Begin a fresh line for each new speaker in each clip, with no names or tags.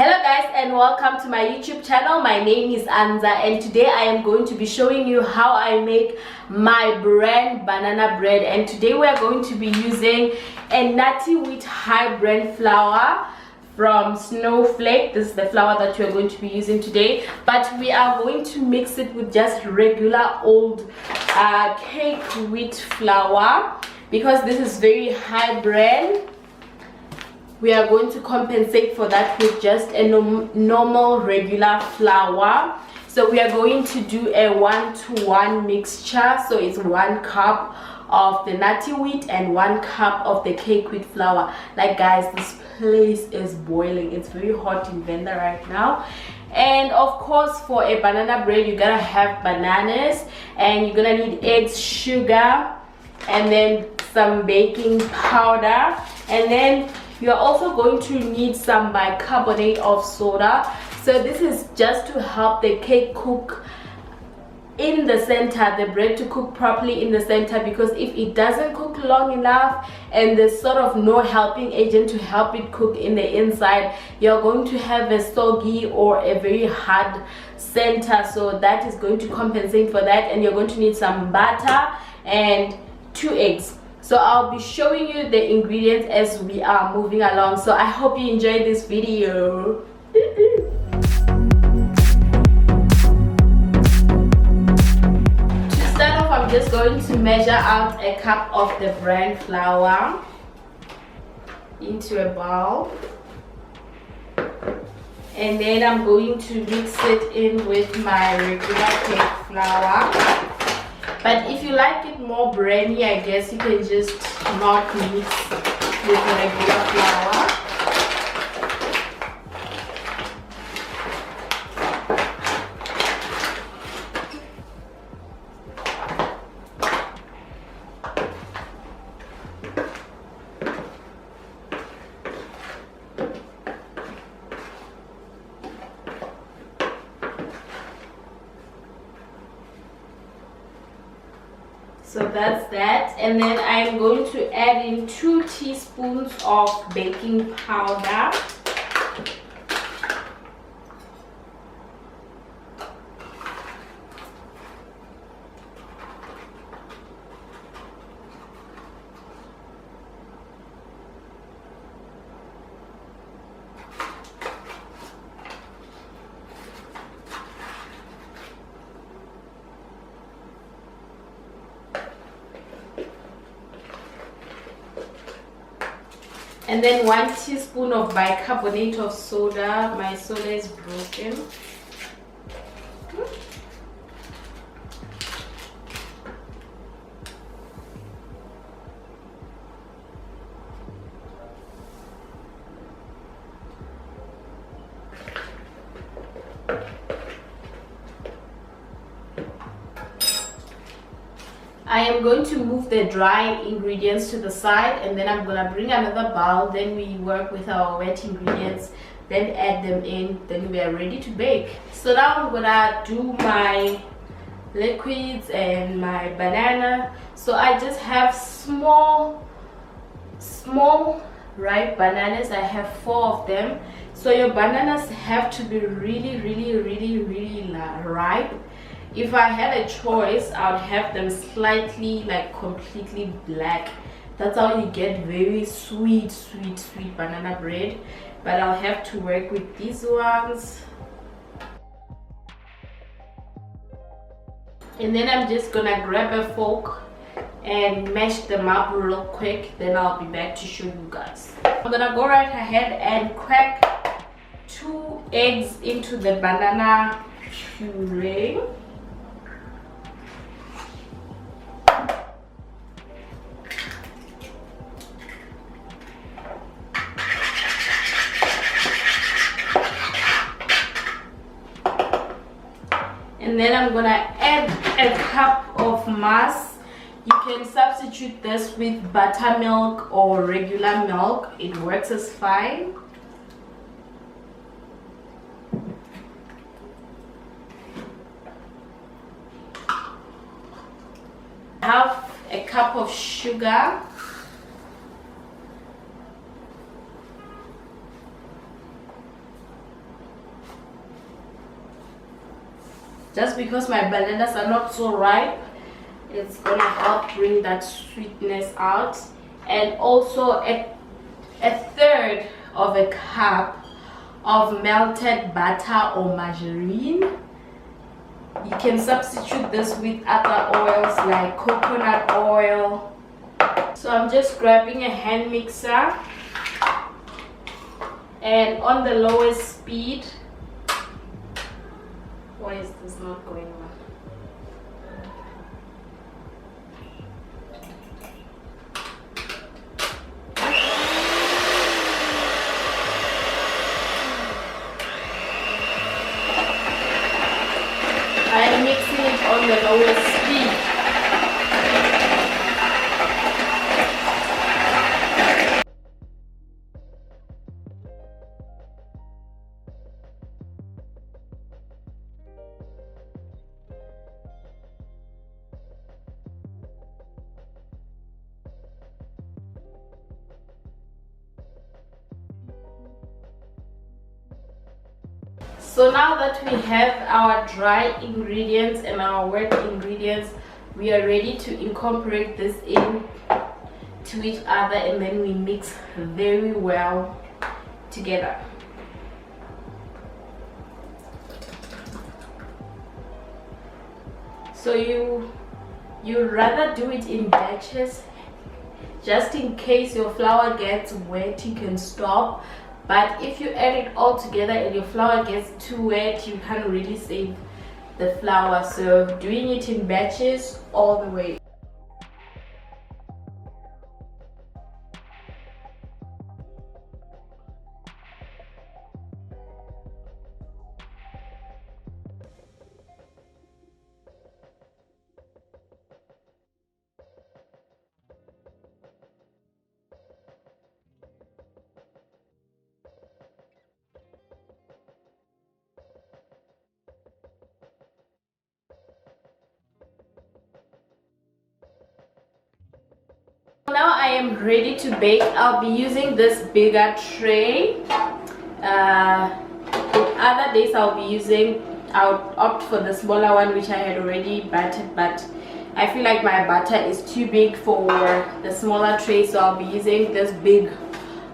Hello guys and welcome to my YouTube channel. My name is Anza and today I am going to be showing you how I make my bran banana bread. And today we are going to be using a nutty wheat high bran flour from Snowflake. This is the flour that we are going to be using today, but we are going to mix it with just regular old cake wheat flour because this is very high bran. We are going to compensate for that with just a normal regular flour. So we are going to do a 1-to-1 mixture. So it's 1 cup of the nutty wheat and 1 cup of the cake wheat flour. Like guys, this place is boiling. It's very hot in Venda right now. And of course, for a banana bread, you gotta have bananas, and you're gonna need eggs, sugar, and then some baking powder, and then you're also going to need some bicarbonate of soda. So this is just to help the cake cook in the center, the bread to cook properly in the center, because if it doesn't cook long enough and there's sort of no helping agent to help it cook in the inside, you're going to have a soggy or a very hard center. So that is going to compensate for that, and you're going to need some butter and 2 eggs. So I'll be showing you the ingredients as we are moving along. So I hope you enjoyed this video. To start off, I'm just going to measure out a cup of the bran flour into a bowl. And then I'm going to mix it in with my regular cake flour. But if you like it more briny, I guess you can just not mix with regular flour. So that's that, and then I'm going to add in 2 teaspoons of baking powder. And then 1 teaspoon of bicarbonate of soda. My soda is broken. I am going to move the dry ingredients to the side, and then I'm going to bring another bowl. Then we work with our wet ingredients, then add them in, then we are ready to bake. So now I'm going to do my liquids and my banana. So I just have small ripe bananas. I have 4 of them. So your bananas have to be really ripe. If I had a choice, I would have them slightly, like completely black. That's how you get very sweet banana bread. But I'll have to work with these ones. And then I'm just gonna grab a fork and mash them up real quick. Then I'll be back to show you guys. I'm gonna go right ahead and crack 2 eggs into the banana puree. And then I'm gonna add a cup of mass. You can substitute this with buttermilk or regular milk. It works as fine. Half a cup of sugar. just because my bananas are not so ripe. It's gonna help bring that sweetness out. And also a third of a cup of melted butter or margarine. You can substitute this with other oils like coconut oil. So I'm just grabbing a hand mixer and on the lowest speed. Why is this not going on? I am mixing it on the lowest speed. So now that we have our dry ingredients and our wet ingredients, we are ready to incorporate this in to each other, and then we mix very well together. So you rather do it in batches, just in case your flour gets wet you can stop. But if you add it all together and your flour gets too wet, you can't really save the flour. So doing it in batches all the way. Now I am ready to bake. I'll be using this bigger tray. Other days I'll opt for the smaller one, which I had already battered, but I feel like my butter is too big for the smaller tray, so I'll be using this big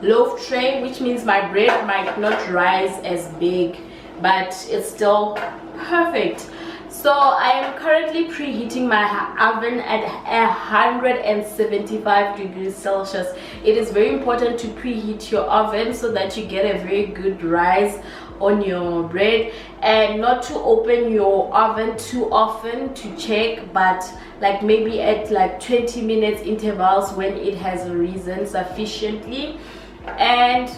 loaf tray, which means my bread might not rise as big, but it's still perfect. So I am currently preheating my oven at 175 degrees Celsius. It is very important to preheat your oven so that you get a very good rise on your bread, and not to open your oven too often to check, but like maybe at like 20 minutes intervals when it has risen sufficiently. And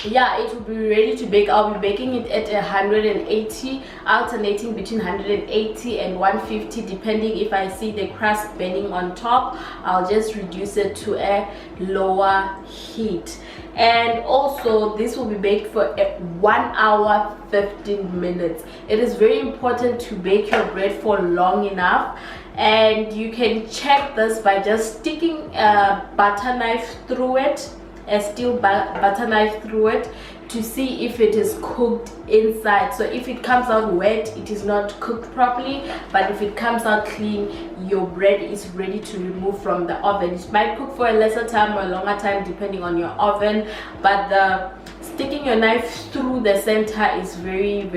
yeah, it will be ready to bake. I'll be baking it at 180, alternating between 180 and 150 depending. If I see the crust burning on top, I'll just reduce it to a lower heat. And also this will be baked for 1 hour 15 minutes. It is very important to bake your bread for long enough, and you can check this by just sticking a butter knife through it, a steel butter knife through it, to see if it is cooked inside. So if it comes out wet, it is not cooked properly, but if it comes out clean, your bread is ready to remove from the oven. It might cook for a lesser time or a longer time depending on your oven, but the sticking your knife through the center is very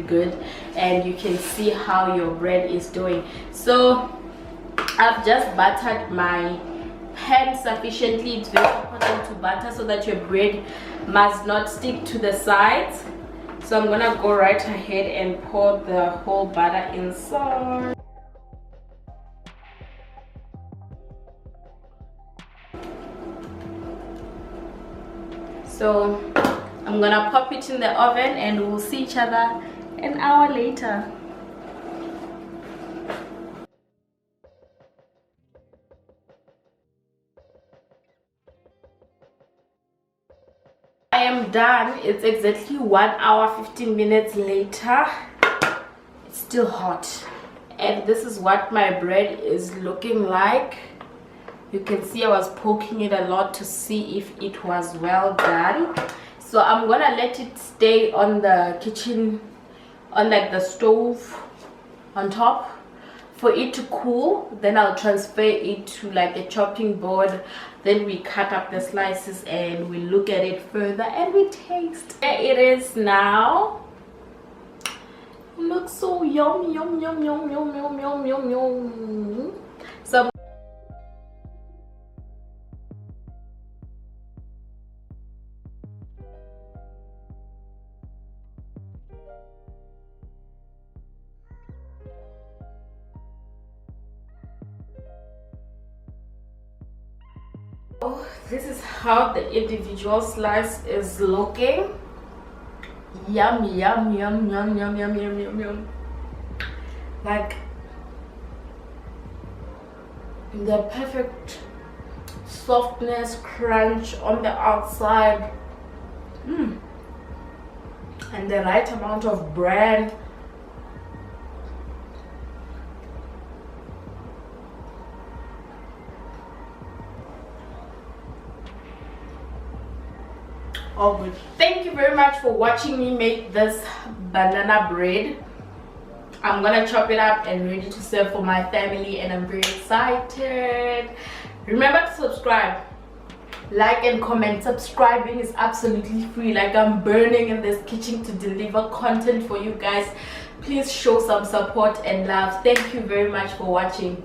good, and you can see how your bread is doing. So I've just buttered my pan sufficiently. It's very important to butter so that your bread must not stick to the sides. So I'm gonna go right ahead and pour the whole butter inside. So I'm gonna pop it in the oven and we'll see each other an hour later. I am done. It's exactly 1 hour 15 minutes later. It's still hot, and this is what my bread is looking like. You can see I was poking it a lot to see if it was well done. So I'm gonna let it stay on the kitchen on like the stove on top for it to cool. Then I'll transfer it to like a chopping board. Then we cut up the slices and we look at it further and we taste. There it is now. It looks so yum, yum, yum, yum, yum, yum, yum, yum, yum. So this is how the individual slice is looking. Yum, yum, yum, yum, yum, yum, yum, yum, yum. Like the perfect softness, crunch on the outside, and the right amount of bran. All good. Thank you very much for watching me make this banana bread. I'm gonna chop it up and ready to serve for my family, and I'm very excited. Remember to subscribe, like and comment. Subscribing is absolutely free. Like, I'm burning in this kitchen to deliver content for you guys. Please show some support and love. Thank you very much for watching.